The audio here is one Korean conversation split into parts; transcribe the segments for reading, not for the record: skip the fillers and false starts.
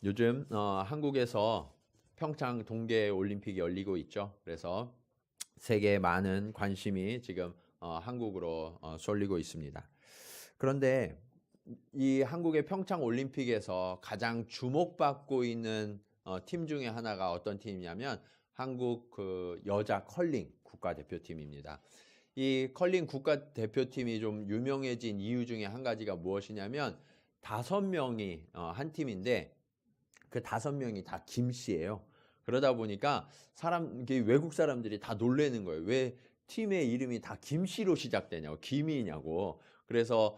요즘 한국에서 평창 동계 올림픽이 열리고 있죠. 그래서 세계의 많은 관심이 지금 한국으로 쏠리고 있습니다. 그런데 이 한국의 평창 올림픽에서 가장 주목받고 있는 팀 중에 하나가 어떤 팀이냐면 한국 그 여자 컬링 국가대표팀입니다. 이 컬링 국가대표팀이 좀 유명해진 이유 중에 한 가지가 무엇이냐면 5명이 한 팀인데 그 5명이 다 김씨예요. 그러다 보니까 외국 사람들이 다 놀라는 거예요. 왜 팀의 이름이 다 김씨로 시작되냐고, 김이냐고. 그래서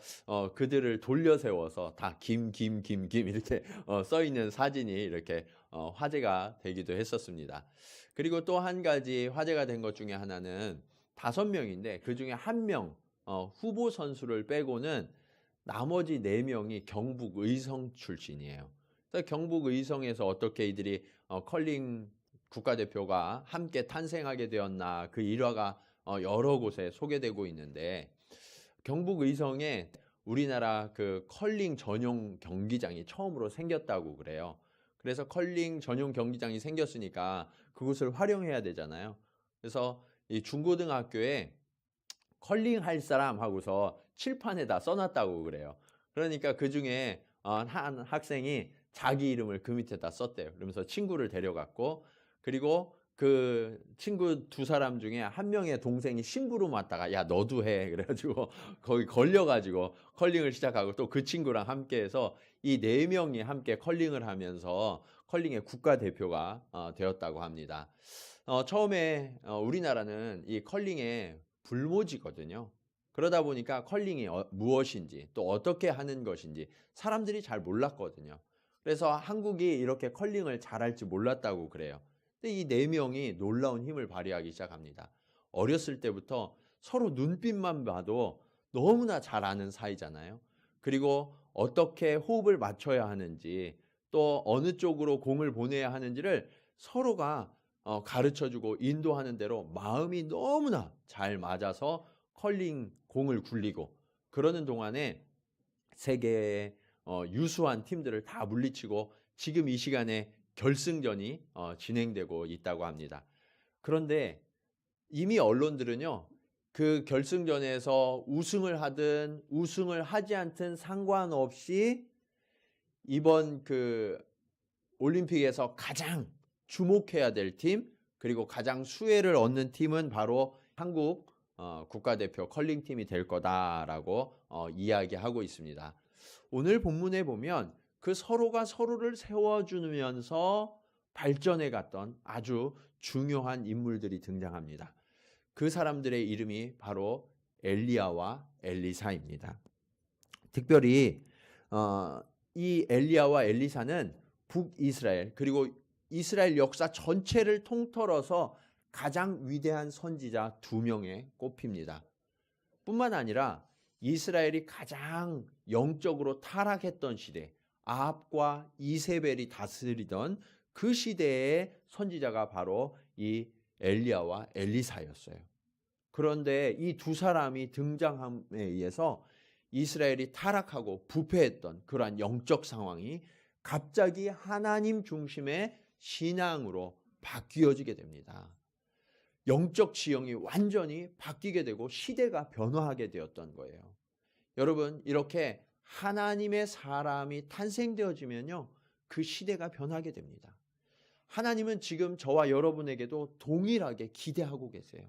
그들을 돌려 세워서 다 김 이렇게 써 있는 사진이 이렇게 화제가 되기도 했었습니다. 그리고 또 한 가지 화제가 된 것 중에 하나는 5명인데 그 중에 1명 후보 선수를 빼고는 나머지 4명이 경북 의성 출신이에요. 그래서 경북 의성에서 어떻게 이들이 컬링 국가대표가 함께 탄생하게 되었나, 그 일화가 여러 곳에 소개되고 있는데, 경북 의성에 우리나라 그 컬링 전용 경기장이 처음으로 생겼다고 그래요. 그래서 컬링 전용 경기장이 생겼으니까 그곳을 활용해야 되잖아요. 그래서 이 중고등학교에 컬링 할 사람 하고서 칠판에다 써놨다고 그래요. 그러니까 그 중에 한 학생이 자기 이름을 그 밑에다 썼대요. 그러면서 친구를 데려갔고, 그리고 그 친구 2사람 중에 1명의 동생이 심부름 왔다가 야 너도 해 그래가지고 거기 걸려가지고 컬링을 시작하고, 또 그 친구랑 함께해서 이 4명이 함께 컬링을 하면서 컬링의 국가대표가 되었다고 합니다. 처음에 우리나라는 이 컬링의 불모지거든요. 그러다 보니까 컬링이 무엇인지, 또 어떻게 하는 것인지 사람들이 잘 몰랐거든요. 그래서 한국이 이렇게 컬링을 잘할지 몰랐다고 그래요. 근데 이 4명이 놀라운 힘을 발휘하기 시작합니다. 어렸을 때부터 서로 눈빛만 봐도 너무나 잘 아는 사이잖아요. 그리고 어떻게 호흡을 맞춰야 하는지, 또 어느 쪽으로 공을 보내야 하는지를 서로가 가르쳐주고 인도하는 대로 마음이 너무나 잘 맞아서 컬링 공을 굴리고, 그러는 동안에 세계의 유수한 팀들을 다 물리치고 지금 이 시간에 결승전이 진행되고 있다고 합니다. 그런데 이미 언론들은요, 그 결승전에서 우승을 하든 우승을 하지 않든 상관없이 이번 그 올림픽에서 가장 주목해야 될 팀, 그리고 가장 수혜를 얻는 팀은 바로 한국 국가대표 컬링팀이 될 거다라고 이야기하고 있습니다. 오늘 본문에 보면 그 서로가 서로를 세워주면서 발전해 갔던 아주 중요한 인물들이 등장합니다. 그 사람들의 이름이 바로 엘리야와 엘리사입니다. 특별히 이 엘리야와 엘리사는 북이스라엘, 그리고 이스라엘 역사 전체를 통틀어서 가장 위대한 선지자 2명에 꼽힙니다. 뿐만 아니라 이스라엘이 가장 영적으로 타락했던 시대, 아합과 이세벨이 다스리던 그 시대의 선지자가 바로 이 엘리야와 엘리사였어요. 그런데 이 2사람이 등장함에 의해서 이스라엘이 타락하고 부패했던 그러한 영적 상황이 갑자기 하나님 중심의 신앙으로 바뀌어지게 됩니다. 영적 지형이 완전히 바뀌게 되고 시대가 변화하게 되었던 거예요. 여러분, 이렇게 하나님의 사람이 탄생되어지면요, 그 시대가 변하게 됩니다. 하나님은 지금 저와 여러분에게도 동일하게 기대하고 계세요.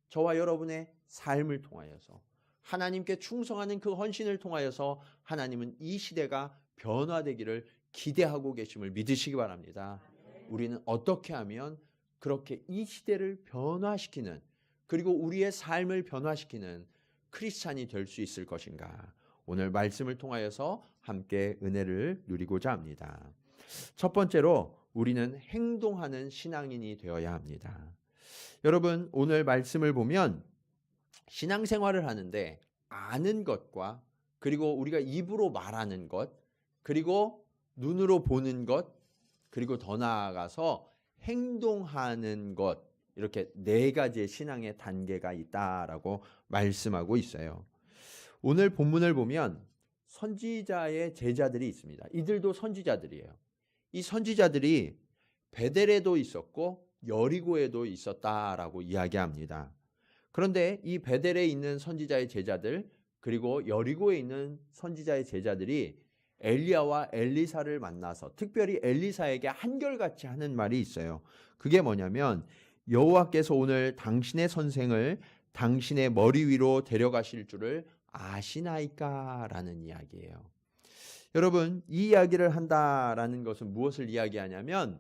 저와 여러분의 삶을 통하여서, 하나님께 충성하는 그 헌신을 통하여서 하나님은 이 시대가 변화되기를 기대하고 계심을 믿으시기 바랍니다. 우리는 어떻게 하면 그렇게 이 시대를 변화시키는, 그리고 우리의 삶을 변화시키는 크리스찬이 될 수 있을 것인가? 오늘 말씀을 통하여서 함께 은혜를 누리고자 합니다. 첫 번째로 우리는 행동하는 신앙인이 되어야 합니다. 여러분, 오늘 말씀을 보면 신앙생활을 하는데 아는 것과, 그리고 우리가 입으로 말하는 것, 그리고 눈으로 보는 것, 그리고 더 나아가서 행동하는 것, 이렇게 4가지의 신앙의 단계가 있다라고 말씀하고 있어요. 오늘 본문을 보면 선지자의 제자들이 있습니다. 이들도 선지자들이에요. 이 선지자들이 베델에도 있었고 여리고에도 있었다라고 이야기합니다. 그런데 이 베델에 있는 선지자의 제자들 그리고 여리고에 있는 선지자의 제자들이 엘리야와 엘리사를 만나서 특별히 엘리사에게 한결같이 하는 말이 있어요. 그게 뭐냐면 여호와께서 오늘 당신의 선생을 당신의 머리 위로 데려가실 줄을 아시나이까? 라는 이야기예요. 여러분, 이 이야기를 한다라는 것은 무엇을 이야기하냐면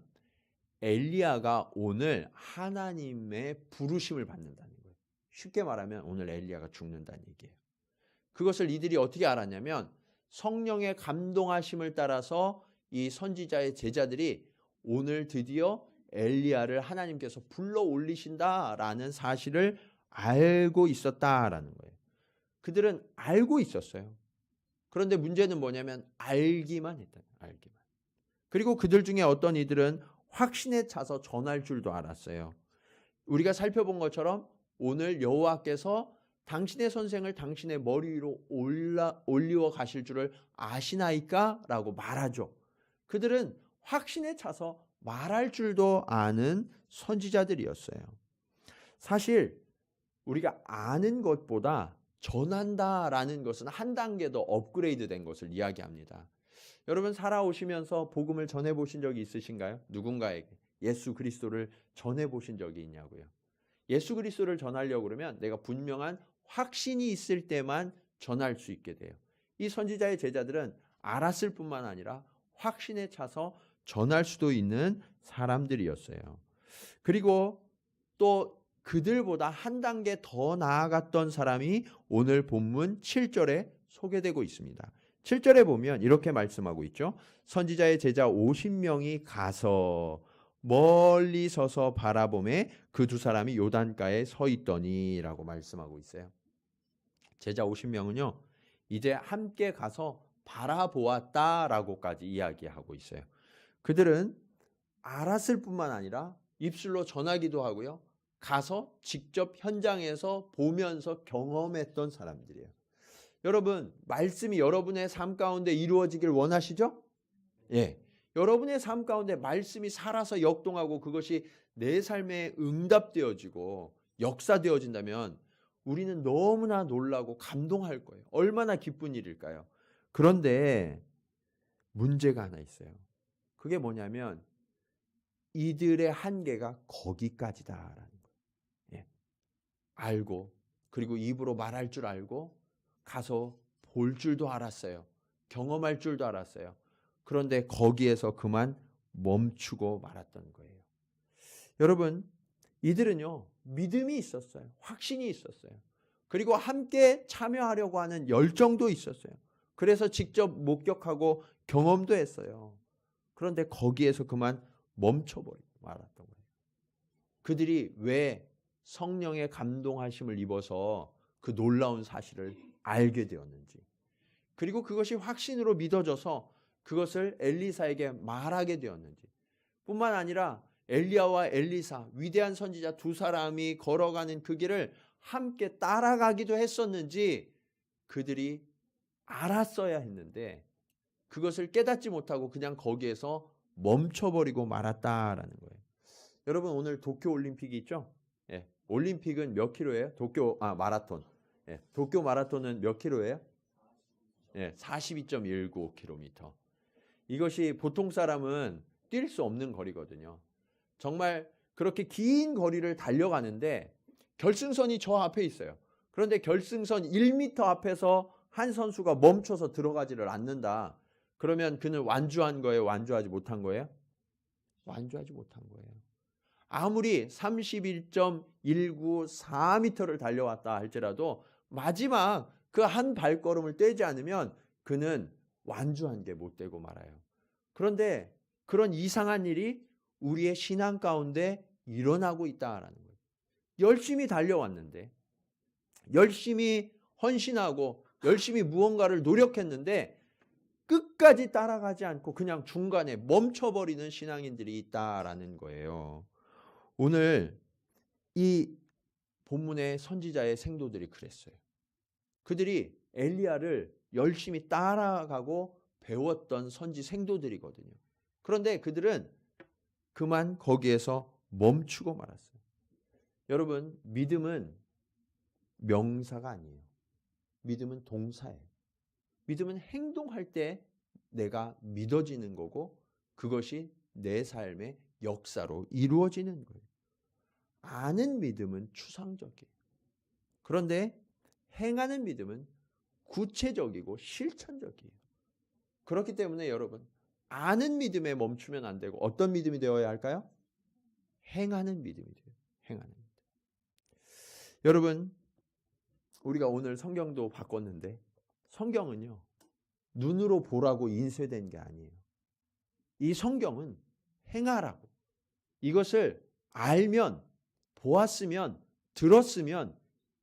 엘리야가 오늘 하나님의 부르심을 받는다는 거예요. 쉽게 말하면 오늘 엘리야가 죽는다는 얘기예요. 그것을 이들이 어떻게 알았냐면 성령의 감동하심을 따라서 이 선지자의 제자들이 오늘 드디어 엘리야를 하나님께서 불러 올리신다라는 사실을 알고 있었다라는 거예요. 그들은 알고 있었어요. 그런데 문제는 뭐냐면 알기만 했다. 알기만. 그리고 그들 중에 어떤 이들은 확신에 차서 전할 줄도 알았어요. 우리가 살펴본 것처럼 오늘 여호와께서 당신의 선생을 당신의 머리 위로 올리워 가실 줄을 아시나이까? 라고 말하죠. 그들은 확신에 차서 말할 줄도 아는 선지자들이었어요. 사실 우리가 아는 것보다 전한다라는 것은 한 단계 더 업그레이드 된 것을 이야기합니다. 여러분 살아오시면서 복음을 전해보신 적이 있으신가요? 누군가에게 예수 그리스도를 전해보신 적이 있냐고요. 예수 그리스도를 전하려고 그러면 내가 분명한 확신이 있을 때만 전할 수 있게 돼요. 이 선지자의 제자들은 알았을 뿐만 아니라 확신에 차서 전할 수도 있는 사람들이었어요. 그리고 또 그들보다 한 단계 더 나아갔던 사람이 오늘 본문 7절에 소개되고 있습니다. 7절에 보면 이렇게 말씀하고 있죠. 선지자의 제자 50명이 가서 멀리 서서 바라보매 그 두 사람이 요단가에 서 있더니 라고 말씀하고 있어요. 제자 50명은요. 이제 함께 가서 바라보았다라고까지 이야기하고 있어요. 그들은 알았을 뿐만 아니라 입술로 전하기도 하고요. 가서 직접 현장에서 보면서 경험했던 사람들이에요. 여러분, 말씀이 여러분의 삶 가운데 이루어지길 원하시죠? 예. 여러분의 삶 가운데 말씀이 살아서 역동하고 그것이 내 삶에 응답되어지고 역사되어진다면 우리는 너무나 놀라고 감동할 거예요. 얼마나 기쁜 일일까요? 그런데 문제가 하나 있어요. 그게 뭐냐면 이들의 한계가 거기까지다라는 거예요. 예. 알고 그리고 입으로 말할 줄 알고 가서 볼 줄도 알았어요. 경험할 줄도 알았어요. 그런데 거기에서 그만 멈추고 말았던 거예요. 여러분, 이들은요, 믿음이 있었어요. 확신이 있었어요. 그리고 함께 참여하려고 하는 열정도 있었어요. 그래서 직접 목격하고 경험도 했어요. 그런데 거기에서 그만 멈춰버리고 말았던 거예요. 그들이 왜 성령의 감동하심을 입어서 그 놀라운 사실을 알게 되었는지, 그리고 그것이 확신으로 믿어져서 그것을 엘리사에게 말하게 되었는지, 뿐만 아니라 엘리야와 엘리사, 위대한 선지자 두 사람이 걸어가는 그 길을 함께 따라가기도 했었는지 그들이 알았어야 했는데 그것을 깨닫지 못하고 그냥 거기에서 멈춰버리고 말았다라는 거예요. 여러분 오늘 도쿄올림픽이 있죠? 예, 올림픽은 몇 킬로예요? 마라톤. 예, 도쿄 마라톤은 몇 킬로예요? 예, 42.19km. 이것이 보통 사람은 뛸 수 없는 거리거든요. 정말 그렇게 긴 거리를 달려가는데 결승선이 저 앞에 있어요. 그런데 결승선 1m 앞에서 한 선수가 멈춰서 들어가지를 않는다. 그러면 그는 완주한 거예요? 완주하지 못한 거예요? 완주하지 못한 거예요. 아무리 31.194m를 달려왔다 할지라도 마지막 그 한 발걸음을 떼지 않으면 그는 완주한 게 못 되고 말아요. 그런데 그런 이상한 일이 우리의 신앙 가운데 일어나고 있다라는 거예요. 열심히 달려왔는데, 열심히 헌신하고 열심히 무언가를 노력했는데 끝까지 따라가지 않고 그냥 중간에 멈춰버리는 신앙인들이 있다라는 거예요. 오늘 이 본문의 선지자의 생도들이 그랬어요. 그들이 엘리야를 열심히 따라가고 배웠던 선지 생도들이거든요. 그런데 그들은 그만 거기에서 멈추고 말았어요. 여러분, 믿음은 명사가 아니에요. 믿음은 동사예요. 믿음은 행동할 때 내가 믿어지는 거고 그것이 내 삶의 역사로 이루어지는 거예요. 아는 믿음은 추상적이에요. 그런데 행하는 믿음은 구체적이고 실천적이에요. 그렇기 때문에 여러분, 아는 믿음에 멈추면 안 되고 어떤 믿음이 되어야 할까요? 행하는 믿음이 돼요. 행하는 믿음. 여러분, 우리가 오늘 성경도 바꿨는데 성경은요, 눈으로 보라고 인쇄된 게 아니에요. 이 성경은 행하라고. 이것을 알면, 보았으면, 들었으면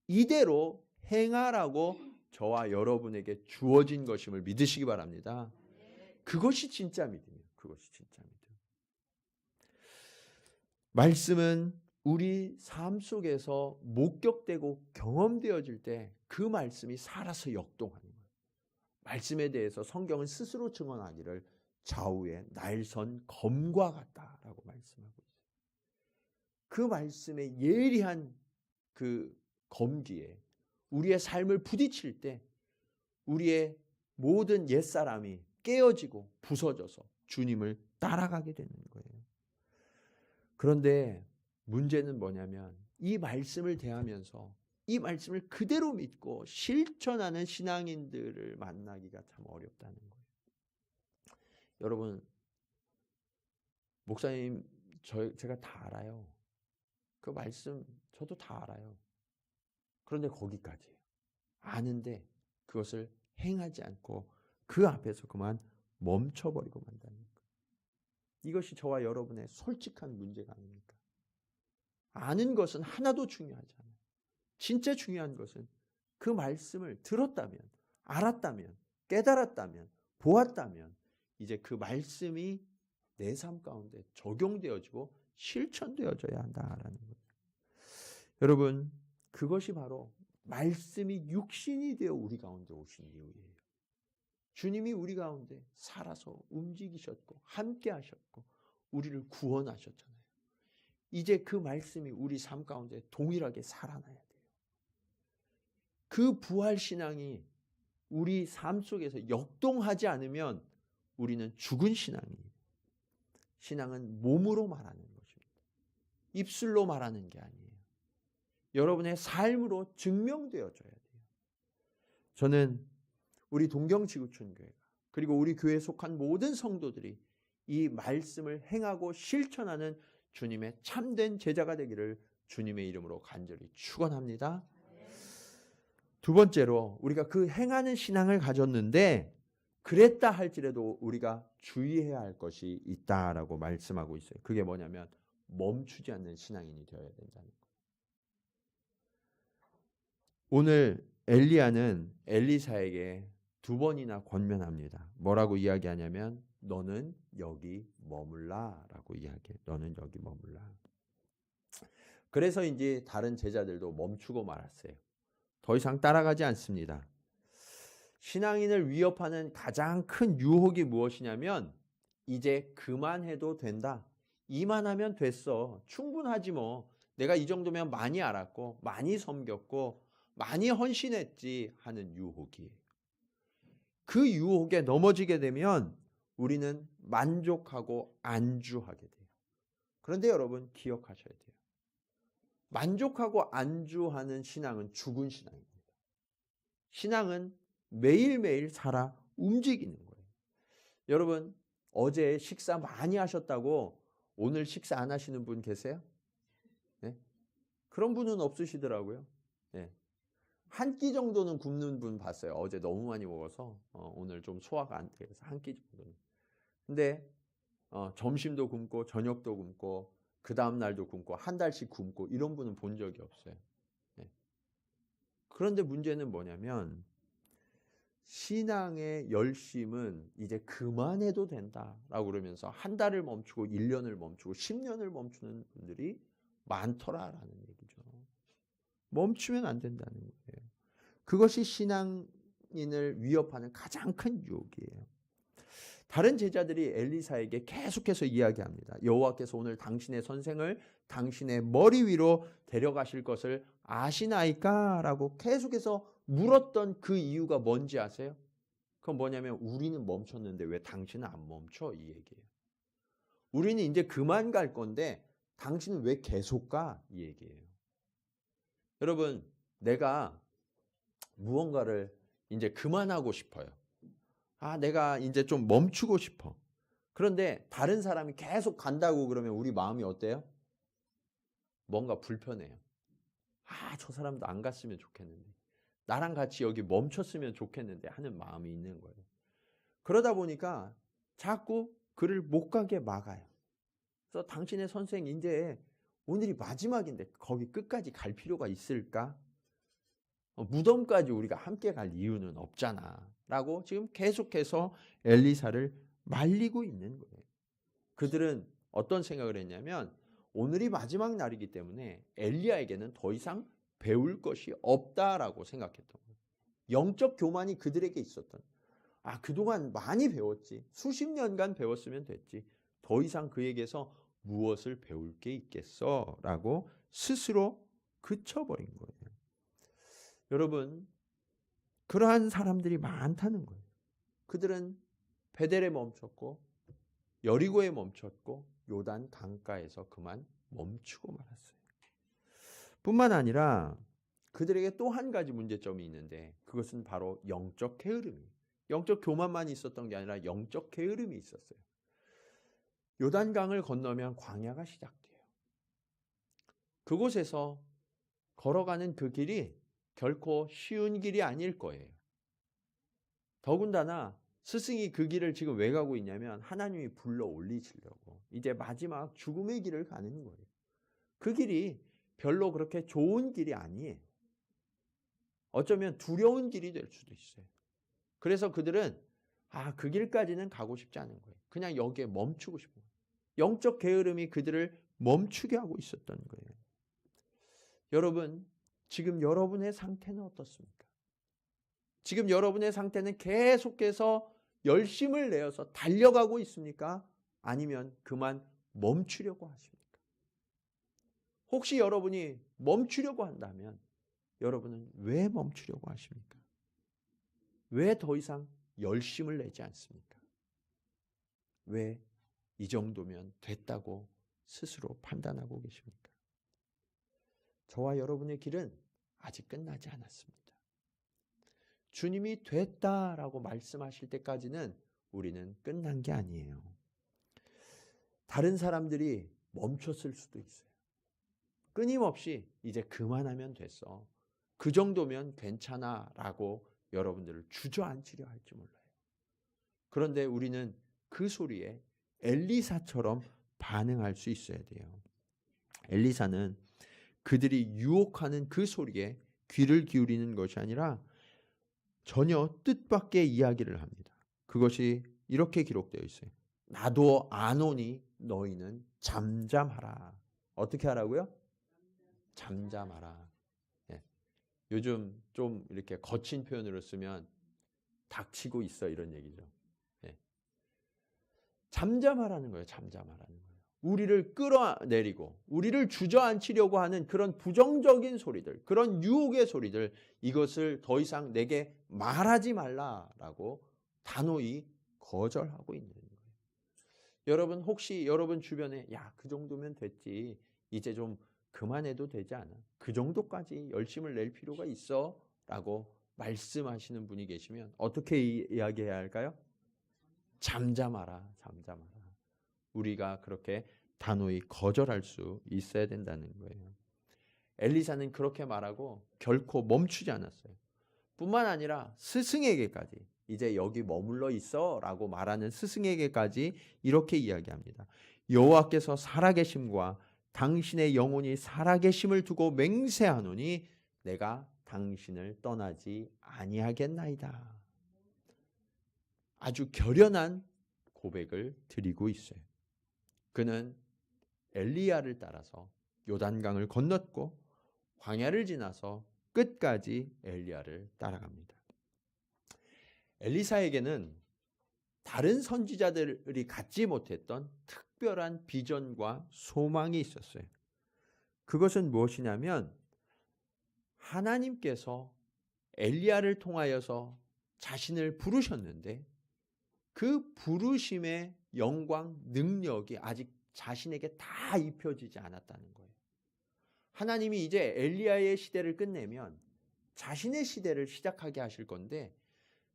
이대로 행하라고 저와 여러분에게 주어진 것임을 믿으시기 바랍니다. 그것이 진짜 믿음이에요. 그것이 진짜 믿음. 말씀은 우리 삶 속에서 목격되고 경험되어질 때 그 말씀이 살아서 역동하는 거예요. 말씀에 대해서 성경은 스스로 증언하기를 좌우에 날선 검과 같다라고 말씀하고 있어요. 그 말씀의 예리한 그 검기에 우리의 삶을 부딪힐 때 우리의 모든 옛사람이 깨어지고 부서져서 주님을 따라가게 되는 거예요. 그런데 문제는 뭐냐면 이 말씀을 대하면서 이 말씀을 그대로 믿고 실천하는 신앙인들을 만나기가 참 어렵다는 거예요. 여러분, 목사님, 제가 다 알아요. 그 말씀 저도 다 알아요. 그런데 거기까지예요. 아는데 그것을 행하지 않고 그 앞에서 그만 멈춰버리고 만다는 거예요. 이것이 저와 여러분의 솔직한 문제가 아닙니까? 아는 것은 하나도 중요하지 않아요. 진짜 중요한 것은 그 말씀을 들었다면, 알았다면, 깨달았다면, 보았다면 이제 그 말씀이 내 삶 가운데 적용되어지고 실천되어져야 한다라는 거예요. 여러분, 그것이 바로 말씀이 육신이 되어 우리 가운데 오신 이유예요. 주님이 우리 가운데 살아서 움직이셨고 함께 하셨고 우리를 구원하셨잖아요. 이제 그 말씀이 우리 삶 가운데 동일하게 살아나야 돼요. 그 부활신앙이 우리 삶 속에서 역동하지 않으면 우리는 죽은 신앙이에요. 신앙은 몸으로 말하는 것입니다. 입술로 말하는 게 아니에요. 여러분의 삶으로 증명되어져야 돼요. 저는 우리 동경지구촌교회가 그리고 우리 교회에 속한 모든 성도들이 이 말씀을 행하고 실천하는 주님의 참된 제자가 되기를 주님의 이름으로 간절히 축원합니다. 두 번째로 우리가 그 행하는 신앙을 가졌는데 그랬다 할지라도 우리가 주의해야 할 것이 있다라고 말씀하고 있어요. 그게 뭐냐면 멈추지 않는 신앙인이 되어야 된다는 거예요. 오늘 엘리야는 엘리사에게 두 번이나 권면합니다. 뭐라고 이야기하냐면 너는 여기 머물라라고 이야기해요. 너는 여기 머물라. 그래서 이제 다른 제자들도 멈추고 말았어요. 더 이상 따라가지 않습니다. 신앙인을 위협하는 가장 큰 유혹이 무엇이냐면 이제 그만해도 된다. 이만하면 됐어. 충분하지 뭐. 내가 이 정도면 많이 알았고 많이 섬겼고 많이 헌신했지 하는 유혹이에요. 그 유혹에 넘어지게 되면 우리는 만족하고 안주하게 돼요. 그런데 여러분 기억하셔야 돼요. 만족하고 안주하는 신앙은 죽은 신앙입니다. 신앙은 매일매일 살아 움직이는 거예요. 여러분 어제 식사 많이 하셨다고 오늘 식사 안 하시는 분 계세요? 네? 그런 분은 없으시더라고요. 네. 한 끼 정도는 굶는 분 봤어요. 어제 너무 많이 먹어서 오늘 좀 소화가 안 돼서 한 끼 정도는. 근데 점심도 굶고 저녁도 굶고 그 다음 날도 굶고 한 달씩 굶고 이런 분은 본 적이 없어요. 네. 그런데 문제는 뭐냐면 신앙의 열심은 이제 그만해도 된다라고 그러면서 한 달을 멈추고 1년을 멈추고 10년을 멈추는 분들이 많더라라는 얘기죠. 멈추면 안 된다는 거예요. 그것이 신앙인을 위협하는 가장 큰 유혹이에요. 다른 제자들이 엘리사에게 계속해서 이야기합니다. 여호와께서 오늘 당신의 선생을 당신의 머리 위로 데려가실 것을 아시나이까? 라고 계속해서 물었던 그 이유가 뭔지 아세요? 그건 뭐냐면 우리는 멈췄는데 왜 당신은 안 멈춰? 이 얘기예요. 우리는 이제 그만 갈 건데 당신은 왜 계속 가? 이 얘기예요. 여러분, 내가 무언가를 이제 그만하고 싶어요. 내가 이제 좀 멈추고 싶어. 그런데 다른 사람이 계속 간다고 그러면 우리 마음이 어때요? 뭔가 불편해요. 저 사람도 안 갔으면 좋겠는데. 나랑 같이 여기 멈췄으면 좋겠는데 하는 마음이 있는 거예요. 그러다 보니까 자꾸 그를 못 가게 막아요. 그래서 당신의 선생 이제 오늘이 마지막인데 거기 끝까지 갈 필요가 있을까? 무덤까지 우리가 함께 갈 이유는 없잖아. 라고 지금 계속해서 엘리사를 말리고 있는 거예요. 그들은 어떤 생각을 했냐면 오늘이 마지막 날이기 때문에 엘리야에게는 더 이상 배울 것이 없다라고 생각했던 거예요. 영적 교만이 그들에게 있었던. 그동안 많이 배웠지. 수십 년간 배웠으면 됐지. 더 이상 그에게서 무엇을 배울 게 있겠어? 라고 스스로 그쳐버린 거예요. 여러분, 그러한 사람들이 많다는 거예요. 그들은 베델에 멈췄고 여리고에 멈췄고 요단 강가에서 그만 멈추고 말았어요. 뿐만 아니라 그들에게 또 한 가지 문제점이 있는데 그것은 바로 영적 게으름이에요. 영적 교만만 있었던 게 아니라 영적 게으름이 있었어요. 요단강을 건너면 광야가 시작돼요. 그곳에서 걸어가는 그 길이 결코 쉬운 길이 아닐 거예요. 더군다나 스승이 그 길을 지금 왜 가고 있냐면 하나님이 불러 올리시려고 이제 마지막 죽음의 길을 가는 거예요. 그 길이 별로 그렇게 좋은 길이 아니에요. 어쩌면 두려운 길이 될 수도 있어요. 그래서 그들은 그 길까지는 가고 싶지 않은 거예요. 그냥 여기에 멈추고 싶은 거예요. 영적 게으름이 그들을 멈추게 하고 있었던 거예요. 여러분, 지금 여러분의 상태는 어떻습니까? 지금 여러분의 상태는 계속해서 열심을 내어서 달려가고 있습니까? 아니면 그만 멈추려고 하십니까? 혹시 여러분이 멈추려고 한다면 여러분은 왜 멈추려고 하십니까? 왜 더 이상 열심을 내지 않습니까? 왜 이 정도면 됐다고 스스로 판단하고 계십니까? 저와 여러분의 길은 아직 끝나지 않았습니다. 주님이 됐다라고 말씀하실 때까지는 우리는 끝난 게 아니에요. 다른 사람들이 멈췄을 수도 있어요. 끊임없이 이제 그만하면 됐어. 그 정도면 괜찮아 라고 여러분들을 주저앉히려 할지 몰라요. 그런데 우리는 그 소리에 엘리사처럼 반응할 수 있어야 돼요. 엘리사는 그들이 유혹하는 그 소리에 귀를 기울이는 것이 아니라 전혀 뜻밖의 이야기를 합니다. 그것이 이렇게 기록되어 있어요. 나도 아노니 너희는 잠잠하라. 어떻게 하라고요? 잠잠하라. 요즘 좀 이렇게 거친 표현으로 쓰면 닥치고 있어 이런 얘기죠. 잠잠하라는 거예요. 잠잠하라는 거예요. 우리를 끌어내리고 우리를 주저앉히려고 하는 그런 부정적인 소리들, 그런 유혹의 소리들, 이것을 더 이상 내게 말하지 말라라고 단호히 거절하고 있는 거예요. 여러분 혹시 여러분 주변에 그 정도면 됐지, 이제 좀 그만해도 되지 않아? 그 정도까지 열심을 낼 필요가 있어? 라고 말씀하시는 분이 계시면 어떻게 이야기해야 할까요? 잠잠하라, 잠잠하라. 우리가 그렇게 단호히 거절할 수 있어야 된다는 거예요. 엘리사는 그렇게 말하고 결코 멈추지 않았어요. 뿐만 아니라 스승에게까지 이제 여기 머물러 있어 라고 말하는 스승에게까지 이렇게 이야기합니다. 여호와께서 살아계심과 당신의 영혼이 살아계심을 두고 맹세하노니 내가 당신을 떠나지 아니하겠나이다. 아주 결연한 고백을 드리고 있어요. 그는 엘리야를 따라서 요단강을 건넜고 광야를 지나서 끝까지 엘리야를 따라갑니다. 엘리사에게는 다른 선지자들이 갖지 못했던 특별한 비전과 소망이 있었어요. 그것은 무엇이냐면 하나님께서 엘리야를 통하여서 자신을 부르셨는데 그 부르심의 영광, 능력이 아직 자신에게 다 입혀지지 않았다는 거예요. 하나님이 이제 엘리야의 시대를 끝내면 자신의 시대를 시작하게 하실 건데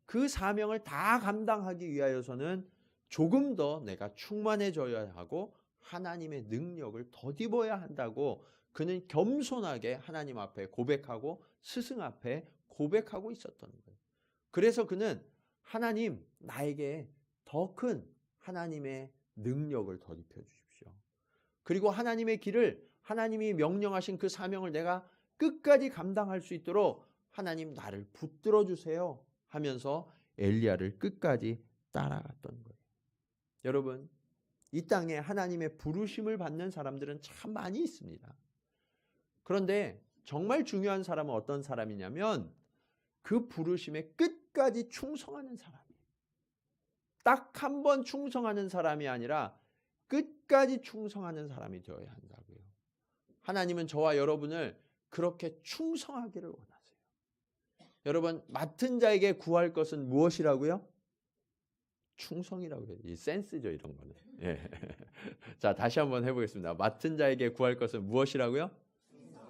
그 사명을 다 감당하기 위하여서는 조금 더 내가 충만해져야 하고 하나님의 능력을 덧입어야 한다고 그는 겸손하게 하나님 앞에 고백하고 스승 앞에 고백하고 있었던 거예요. 그래서 그는 하나님, 나에게 더 큰 하나님의 능력을 덧입혀 주십시오. 그리고 하나님의 길을, 하나님이 명령하신 그 사명을 내가 끝까지 감당할 수 있도록 하나님 나를 붙들어 주세요 하면서 엘리야를 끝까지 따라갔던 거예요. 여러분, 이 땅에 하나님의 부르심을 받는 사람들은 참 많이 있습니다. 그런데 정말 중요한 사람은 어떤 사람이냐면 그 부르심에 끝까지 충성하는 사람이에요. 딱 한 번 충성하는 사람이 아니라 끝까지 충성하는 사람이 되어야 한다고요. 하나님은 저와 여러분을 그렇게 충성하기를 원하세요. 여러분, 맡은 자에게 구할 것은 무엇이라고요? 충성이라고요. 이 센스죠, 이런 거는. 예. 자, 다시 한번 해보겠습니다. 맡은 자에게 구할 것은 무엇이라고요?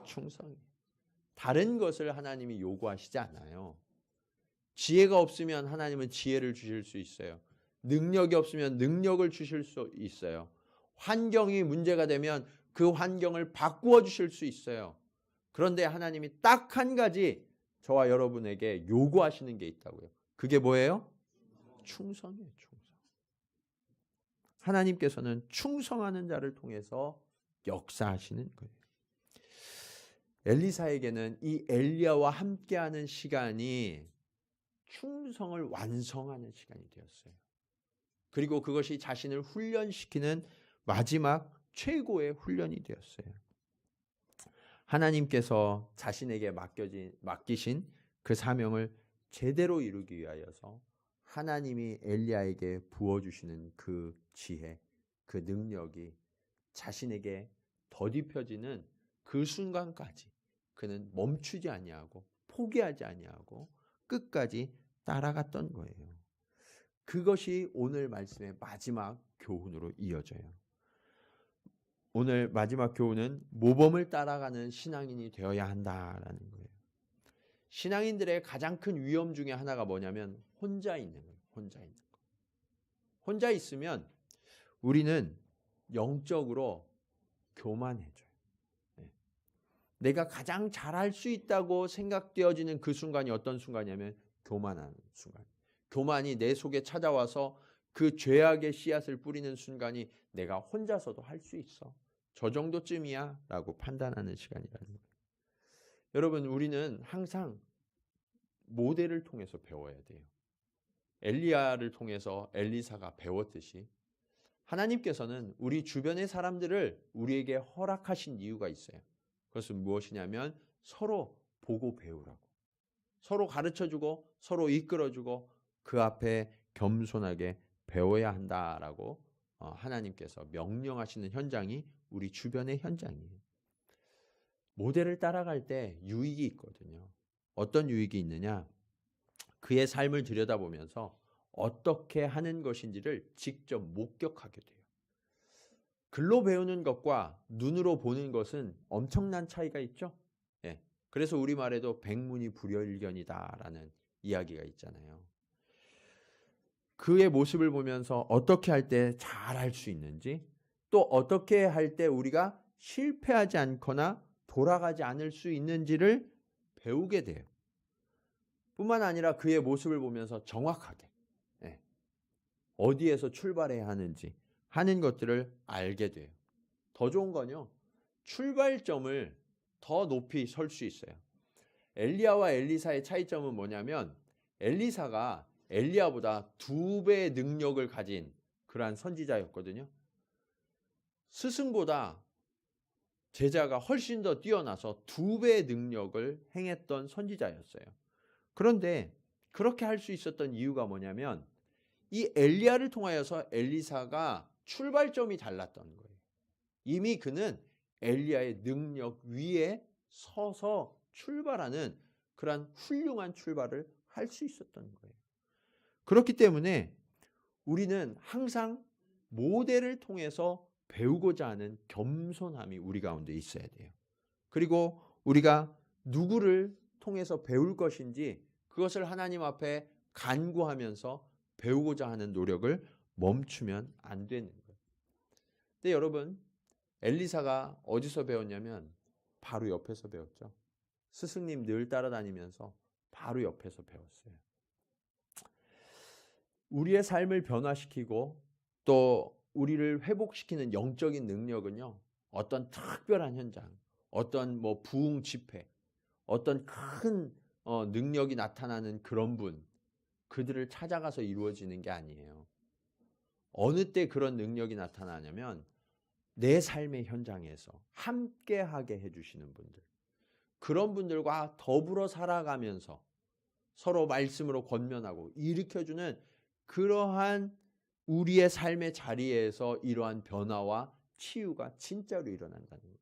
충성이. 다른 것을 하나님이 요구하시지 않아요. 지혜가 없으면 하나님은 지혜를 주실 수 있어요. 능력이 없으면 능력을 주실 수 있어요. 환경이 문제가 되면 그 환경을 바꾸어 주실 수 있어요. 그런데 하나님이 딱 한 가지 저와 여러분에게 요구하시는 게 있다고요. 그게 뭐예요? 충성이에요. 충성. 하나님께서는 충성하는 자를 통해서 역사하시는 거예요. 엘리사에게는 이 엘리야와 함께하는 시간이 충성을 완성하는 시간이 되었어요. 그리고 그것이 자신을 훈련시키는 마지막 최고의 훈련이 되었어요. 하나님께서 자신에게 맡기신 그 사명을 제대로 이루기 위하여서 하나님이 엘리야에게 부어주시는 그 지혜, 그 능력이 자신에게 덧입혀지는 그 순간까지 그는 멈추지 아니하고 포기하지 아니하고 끝까지 따라갔던 거예요. 그것이 오늘 말씀의 마지막 교훈으로 이어져요. 오늘 마지막 교훈은 모범을 따라가는 신앙인이 되어야 한다라는 거예요. 신앙인들의 가장 큰 위험 중에 하나가 뭐냐면 혼자 있는 거예요. 혼자 있는 거. 혼자 있으면 우리는 영적으로 교만해져요. 내가 가장 잘할 수 있다고 생각되어지는 그 순간이 어떤 순간이냐면 교만하는 순간. 교만이 내 속에 찾아와서 그 죄악의 씨앗을 뿌리는 순간이 내가 혼자서도 할 수 있어. 저 정도쯤이야 라고 판단하는 시간이라는 거예요. 여러분, 우리는 항상 모델을 통해서 배워야 돼요. 엘리야를 통해서 엘리사가 배웠듯이 하나님께서는 우리 주변의 사람들을 우리에게 허락하신 이유가 있어요. 그것은 무엇이냐면 서로 보고 배우라고. 서로 가르쳐주고 서로 이끌어주고 그 앞에 겸손하게 배워야 한다라고 하나님께서 명령하시는 현장이 우리 주변의 현장이에요. 모델을 따라갈 때 유익이 있거든요. 어떤 유익이 있느냐? 그의 삶을 들여다보면서 어떻게 하는 것인지를 직접 목격하게 돼요. 글로 배우는 것과 눈으로 보는 것은 엄청난 차이가 있죠. 예. 그래서 우리말에도 백문이 불여일견이다라는 이야기가 있잖아요. 그의 모습을 보면서 어떻게 할 때 잘할 수 있는지, 또 어떻게 할 때 우리가 실패하지 않거나 돌아가지 않을 수 있는지를 배우게 돼요. 뿐만 아니라 그의 모습을 보면서 정확하게 어디에서 출발해야 하는지 하는 것들을 알게 돼요. 더 좋은 건요, 출발점을 더 높이 설 수 있어요. 엘리야와 엘리사의 차이점은 뭐냐면 엘리사가 엘리야보다 2배의 능력을 가진 그러한 선지자였거든요. 스승보다 제자가 훨씬 더 뛰어나서 2배의 능력을 행했던 선지자였어요. 그런데 그렇게 할 수 있었던 이유가 뭐냐면 이 엘리야를 통하여서 엘리사가 출발점이 달랐던 거예요. 이미 그는 엘리야의 능력 위에 서서 출발하는 그런 훌륭한 출발을 할 수 있었던 거예요. 그렇기 때문에 우리는 항상 모델을 통해서 배우고자 하는 겸손함이 우리 가운데 있어야 돼요. 그리고 우리가 누구를 통해서 배울 것인지 그것을 하나님 앞에 간구하면서 배우고자 하는 노력을 멈추면 안 되는 거예요. 근데 여러분, 엘리사가 어디서 배웠냐면 바로 옆에서 배웠죠. 스승님 늘 따라다니면서 바로 옆에서 배웠어요. 우리의 삶을 변화시키고 또 우리를 회복시키는 영적인 능력은요, 어떤 특별한 현장, 어떤 부흥 집회, 어떤 큰 능력이 나타나는 그런 분, 그들을 찾아가서 이루어지는 게 아니에요. 어느 때 그런 능력이 나타나냐면 내 삶의 현장에서 함께하게 해주시는 분들, 그런 분들과 더불어 살아가면서 서로 말씀으로 권면하고 일으켜주는 그러한 우리의 삶의 자리에서 이러한 변화와 치유가 진짜로 일어난다는 거예요.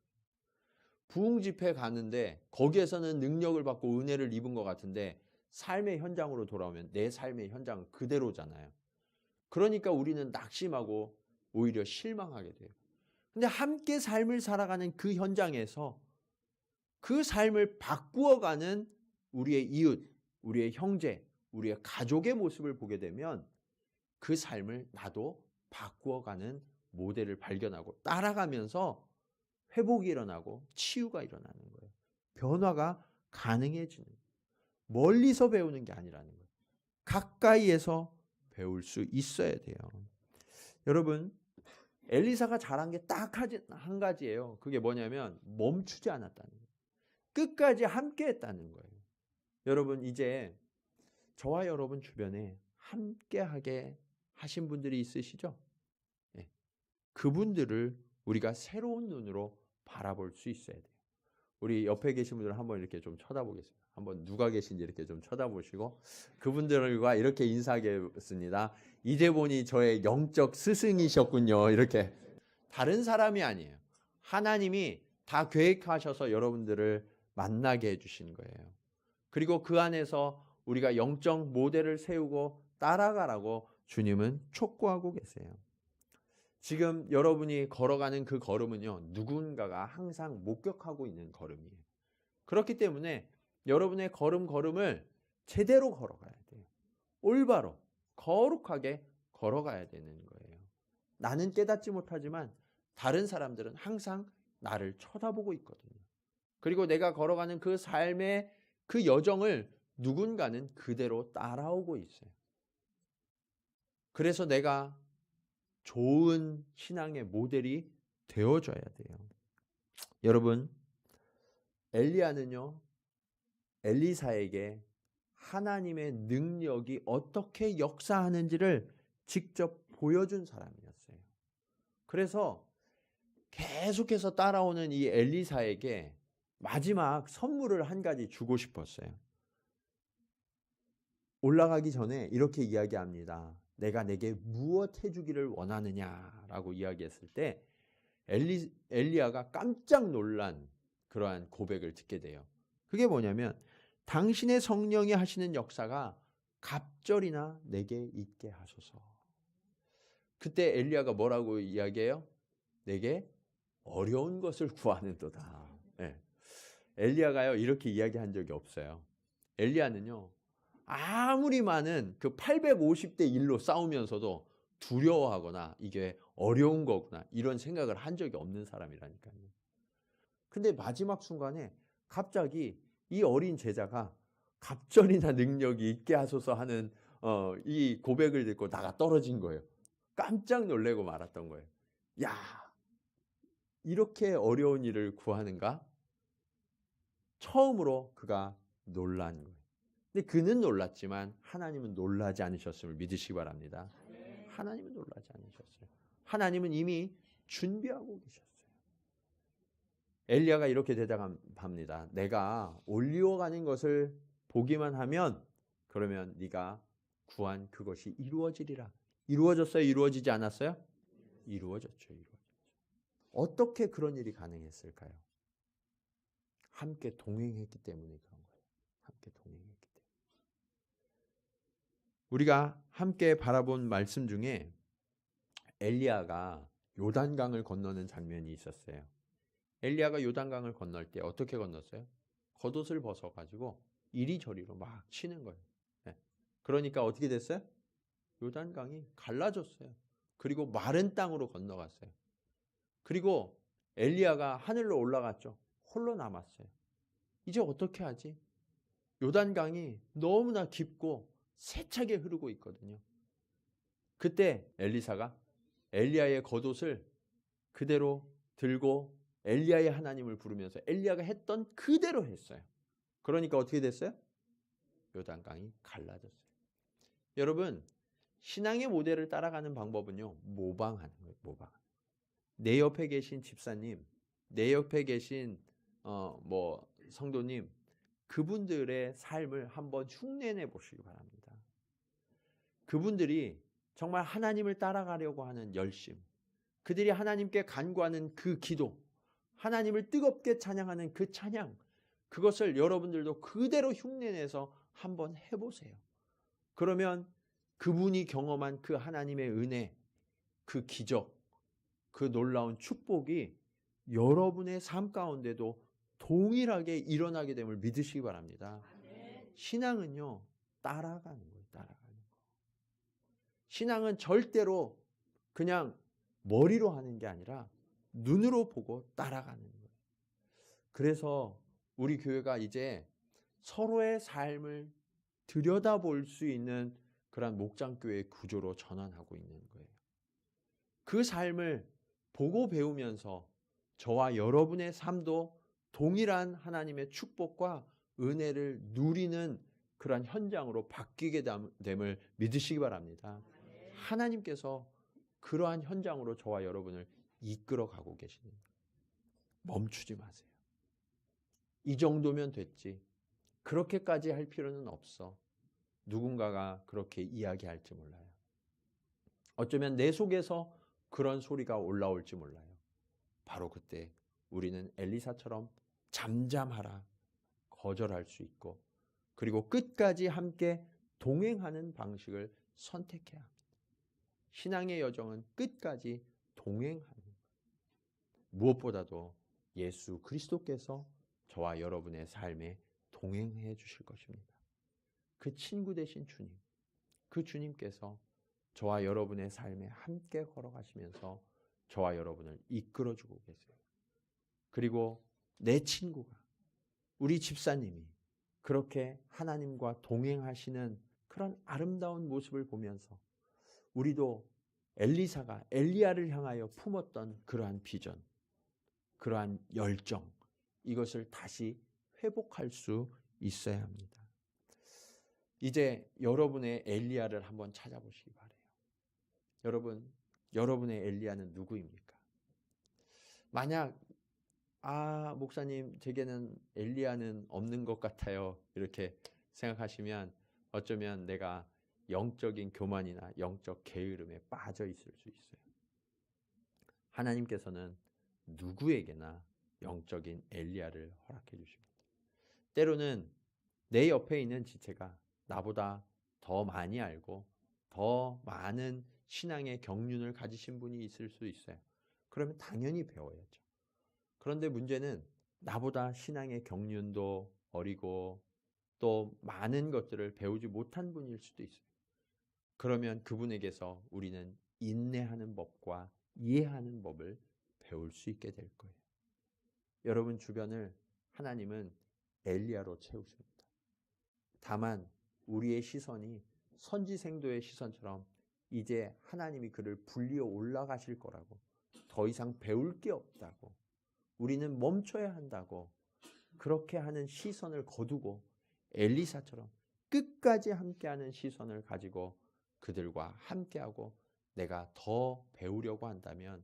부흥 집회 가는데 거기에서는 능력을 받고 은혜를 입은 것 같은데 삶의 현장으로 돌아오면 내 삶의 현장은 그대로잖아요. 그러니까 우리는 낙심하고 오히려 실망하게 돼요. 근데 함께 삶을 살아가는 그 현장에서 그 삶을 바꾸어가는 우리의 이웃, 우리의 형제, 우리의 가족의 모습을 보게 되면 그 삶을 나도 바꾸어가는 모델을 발견하고 따라가면서 회복이 일어나고 치유가 일어나는 거예요. 변화가 가능해지는 거예요. 멀리서 배우는 게 아니라는 거예요. 가까이에서 배울 수 있어야 돼요. 여러분, 엘리사가 잘한 게 딱 한 가지예요. 그게 뭐냐면 멈추지 않았다는 거예요. 끝까지 함께 했다는 거예요. 여러분, 이제 저와 여러분 주변에 함께하게 하신 분들이 있으시죠? 네. 그분들을 우리가 새로운 눈으로 바라볼 수 있어야 돼요. 우리 옆에 계신 분들 한번 이렇게 좀 쳐다보겠습니다. 한번 누가 계신지 이렇게 좀 쳐다보시고 그분들과 이렇게 인사하겠습니다. 이제 보니 저의 영적 스승이셨군요. 이렇게. 다른 사람이 아니에요. 하나님이 다 계획하셔서 여러분들을 만나게 해주신 거예요. 그리고 그 안에서 우리가 영적 모델을 세우고 따라가라고 주님은 촉구하고 계세요. 지금 여러분이 걸어가는 그 걸음은요, 누군가가 항상 목격하고 있는 걸음이에요. 그렇기 때문에 여러분의 걸음을 제대로 걸어가야 돼요. 올바로, 거룩하게 걸어가야 되는 거예요. 나는 깨닫지 못하지만 다른 사람들은 항상 나를 쳐다보고 있거든요. 그리고 내가 걸어가는 그 삶의 그 여정을 누군가는 그대로 따라오고 있어요. 그래서 내가 좋은 신앙의 모델이 되어줘야 돼요. 여러분, 엘리야는요, 엘리사에게 하나님의 능력이 어떻게 역사하는지를 직접 보여준 사람이었어요. 그래서 계속해서 따라오는 이 엘리사에게 마지막 선물을 한 가지 주고 싶었어요. 올라가기 전에 이렇게 이야기합니다. 내가 내게 무엇 해주기를 원하느냐라고 이야기했을 때 엘리야가 깜짝 놀란 그러한 고백을 듣게 돼요. 그게 뭐냐면 당신의 성령이 하시는 역사가 갑절이나 내게 있게 하소서. 그때 엘리야가 뭐라고 이야기해요? 내게 어려운 것을 구하는도다. 네. 엘리야가요 이렇게 이야기한 적이 없어요. 엘리야는요 아무리 많은 그 850대 1로 싸우면서도 두려워하거나 이게 어려운 거구나 이런 생각을 한 적이 없는 사람이라니까요. 근데 마지막 순간에 갑자기 이 어린 제자가 갑절이나 능력이 있게 하소서 하는 이 고백을 듣고 나가 떨어진 거예요. 깜짝 놀래고 말았던 거예요. 야, 이렇게 어려운 일을 구하는가? 처음으로 그가 놀란 거예요. 근데 그는 놀랐지만 하나님은 놀라지 않으셨음을 믿으시기 바랍니다. 하나님은 놀라지 않으셨어요. 하나님은 이미 준비하고 계셨어요. 엘리야가 이렇게 대답합니다. 내가 올리워가는 것을 보기만 하면 그러면 네가 구한 그것이 이루어지리라. 이루어졌어요? 이루어지지 않았어요? 이루어졌죠. 어떻게 그런 일이 가능했을까요? 함께 동행했기 때문에 그런 거예요. 함께 동행했기 때문에. 우리가 함께 바라본 말씀 중에 엘리야가 요단강을 건너는 장면이 있었어요. 엘리야가 요단강을 건널 때 어떻게 건넜어요? 겉옷을 벗어가지고 이리저리로 막 치는 거예요. 네. 그러니까 어떻게 됐어요? 요단강이 갈라졌어요. 그리고 마른 땅으로 건너갔어요. 그리고 엘리야가 하늘로 올라갔죠. 홀로 남았어요. 이제 어떻게 하지? 요단강이 너무나 깊고 세차게 흐르고 있거든요. 그때 엘리사가 엘리야의 겉옷을 그대로 들고 엘리야의 하나님을 부르면서 엘리야가 했던 그대로 했어요. 그러니까 어떻게 됐어요? 요단강이 갈라졌어요. 여러분, 신앙의 모델을 따라가는 방법은요, 모방하는 거예요. 모방. 내 옆에 계신 집사님, 내 옆에 계신 성도님, 그분들의 삶을 한번 흉내내 보시기 바랍니다. 그분들이 정말 하나님을 따라가려고 하는 열심, 그들이 하나님께 간구하는 그 기도, 하나님을 뜨겁게 찬양하는 그 찬양, 그것을 여러분들도 그대로 흉내내서 한번 해보세요. 그러면 그분이 경험한 그 하나님의 은혜, 그 기적, 그 놀라운 축복이 여러분의 삶 가운데도 동일하게 일어나게 됨을 믿으시기 바랍니다. 신앙은요, 따라가는 거예요. 따라가는 거. 신앙은 절대로 그냥 머리로 하는 게 아니라 눈으로 보고 따라가는 거예요. 그래서 우리 교회가 이제 서로의 삶을 들여다볼 수 있는 그런 목장교회 구조로 전환하고 있는 거예요. 그 삶을 보고 배우면서 저와 여러분의 삶도 동일한 하나님의 축복과 은혜를 누리는 그러한 현장으로 바뀌게 됨을 믿으시기 바랍니다. 하나님께서 그러한 현장으로 저와 여러분을 이끌어 가고 계십니다. 멈추지 마세요. 이 정도면 됐지. 그렇게까지 할 필요는 없어. 누군가가 그렇게 이야기할지 몰라요. 어쩌면 내 속에서 그런 소리가 올라올지 몰라요. 바로 그때 우리는 엘리사처럼 잠잠하라, 거절할 수 있고, 그리고 끝까지 함께 동행하는 방식을 선택해야 합니다. 신앙의 여정은 끝까지 동행하는 거예요. 무엇보다도 예수 그리스도께서 저와 여러분의 삶에 동행해 주실 것입니다. 그 친구 되신 주님, 그 주님께서 저와 여러분의 삶에 함께 걸어가시면서 저와 여러분을 이끌어주고 계세요. 그리고 내 친구가, 우리 집사님이 그렇게 하나님과 동행하시는 그런 아름다운 모습을 보면서 우리도 엘리사가 엘리야를 향하여 품었던 그러한 비전, 그러한 열정, 이것을 다시 회복할 수 있어야 합니다. 이제 여러분의 엘리야를 한번 찾아보시기 바라요. 여러분의 엘리야는 누구입니까? 만약 목사님, 제게는 엘리야는 없는 것 같아요, 이렇게 생각하시면 어쩌면 내가 영적인 교만이나 영적 게으름에 빠져 있을 수 있어요. 하나님께서는 누구에게나 영적인 엘리야를 허락해 주십니다. 때로는 내 옆에 있는 지체가 나보다 더 많이 알고 더 많은 신앙의 경륜을 가지신 분이 있을 수 있어요. 그러면 당연히 배워야죠. 그런데 문제는 나보다 신앙의 경륜도 어리고 또 많은 것들을 배우지 못한 분일 수도 있어요. 그러면 그분에게서 우리는 인내하는 법과 이해하는 법을 배울 수 있게 될 거예요. 여러분 주변을 하나님은 엘리야로 채우십니다. 다만 우리의 시선이 선지생도의 시선처럼 이제 하나님이 그를 불리어 올라가실 거라고, 더 이상 배울 게 없다고, 우리는 멈춰야 한다고, 그렇게 하는 시선을 거두고 엘리사처럼 끝까지 함께하는 시선을 가지고 그들과 함께하고 내가 더 배우려고 한다면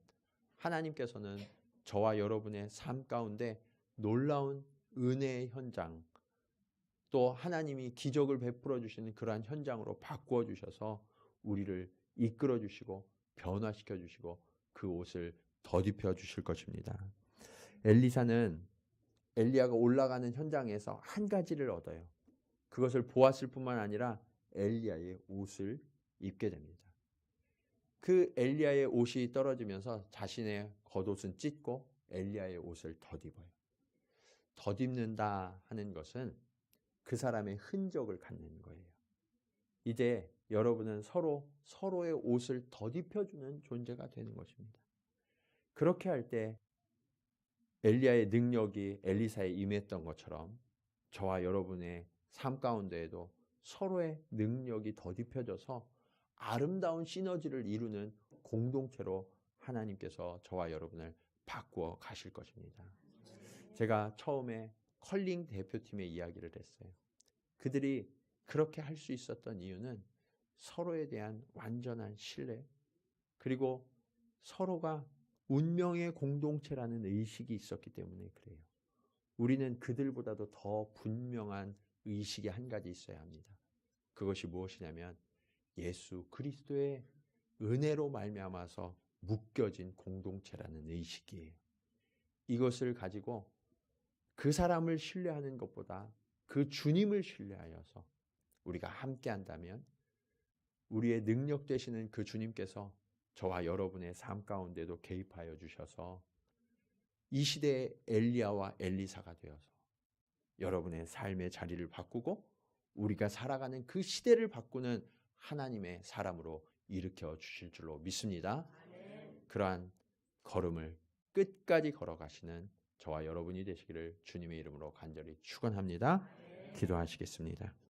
하나님께서는 저와 여러분의 삶 가운데 놀라운 은혜의 현장, 또 하나님이 기적을 베풀어 주시는 그러한 현장으로 바꾸어 주셔서 우리를 이끌어 주시고 변화시켜 주시고 그 옷을 덧입혀 주실 것입니다. 엘리사는 엘리야가 올라가는 현장에서 한 가지를 얻어요. 그것을 보았을 뿐만 아니라 엘리야의 옷을 입게 됩니다. 그 엘리야의 옷이 떨어지면서 자신의 겉옷은 찢고 엘리야의 옷을 덧입어요. 덧입는다 하는 것은 그 사람의 흔적을 갖는 거예요. 이제 여러분은 서로의 옷을 덧입혀주는 존재가 되는 것입니다. 그렇게 할 때 엘리야의 능력이 엘리사에 임했던 것처럼 저와 여러분의 삶 가운데에도 서로의 능력이 덧입혀져서 아름다운 시너지를 이루는 공동체로 하나님께서 저와 여러분을 바꾸어 가실 것입니다. 제가 처음에 컬링 대표팀의 이야기를 했어요. 그들이 그렇게 할 수 있었던 이유는 서로에 대한 완전한 신뢰, 그리고 서로가 운명의 공동체라는 의식이 있었기 때문에 그래요. 우리는 그들보다도 더 분명한 의식이 한 가지 있어야 합니다. 그것이 무엇이냐면 예수 그리스도의 은혜로 말미암아서 묶여진 공동체라는 의식이에요. 이것을 가지고 그 사람을 신뢰하는 것보다 그 주님을 신뢰하여서 우리가 함께 한다면 우리의 능력 되시는 그 주님께서 저와 여러분의 삶 가운데도 개입하여 주셔서 이 시대의 엘리야와 엘리사가 되어서 여러분의 삶의 자리를 바꾸고 우리가 살아가는 그 시대를 바꾸는 하나님의 사람으로 일으켜 주실 줄로 믿습니다. 그러한 걸음을 끝까지 걸어가시는 저와 여러분이 되시기를 주님의 이름으로 간절히 축원합니다. 기도하시겠습니다.